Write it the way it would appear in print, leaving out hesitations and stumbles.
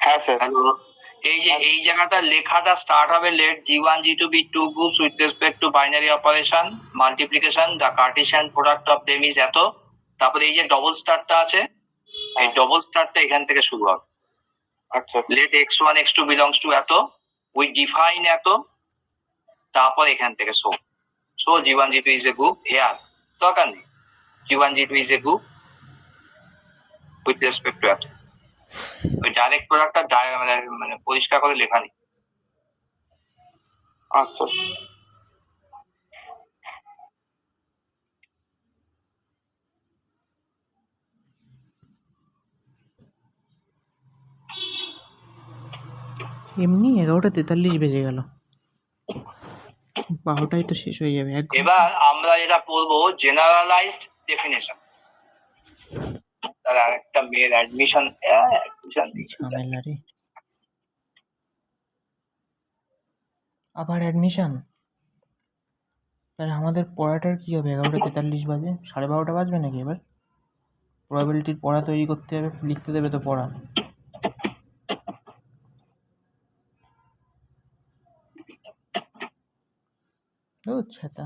হ্যাঁ sir. Hello, এই যে এই জায়গাটা লেখাটা স্টার্ট হবে let G1 G2 be two groups with respect to binary operation multiplication the Cartesian product of them is এত, তারপরে এই যে ডবল স্টারটা আছে এই ডবল স্টারটা এখান থেকে শুরু হবে। আচ্ছা let x1 x2 belongs to এত we define এত, তারপর এখান থেকে so G1 G2 is a group here দরকার নেই G1 G2 is a group with respect to এত, ওই ডাইরেক্ট প্রোডাক্টটা মানে পরিষ্কার করে লেখা নেই। আচ্ছা এমনি 11:43 বেজে গেল, 12টায় তো শেষ হয়ে যাবে। এবার আমরা যেটা পড়বো জেনারেলাইজড ডেফিনেশন। তার আরেকটা মেয়ের অ্যাডমিশন ঝামেলা রে, আবার অ্যাডমিশন। তাহলে আমাদের পড়াটার কি হবে? 11:43 বাজে, 12:30 বাজবে নাকি? এবার প্রবাবিলিটির পড়া তৈরি করতে হবে, লিখতে দেবে তো পড়া। ও ছাতা।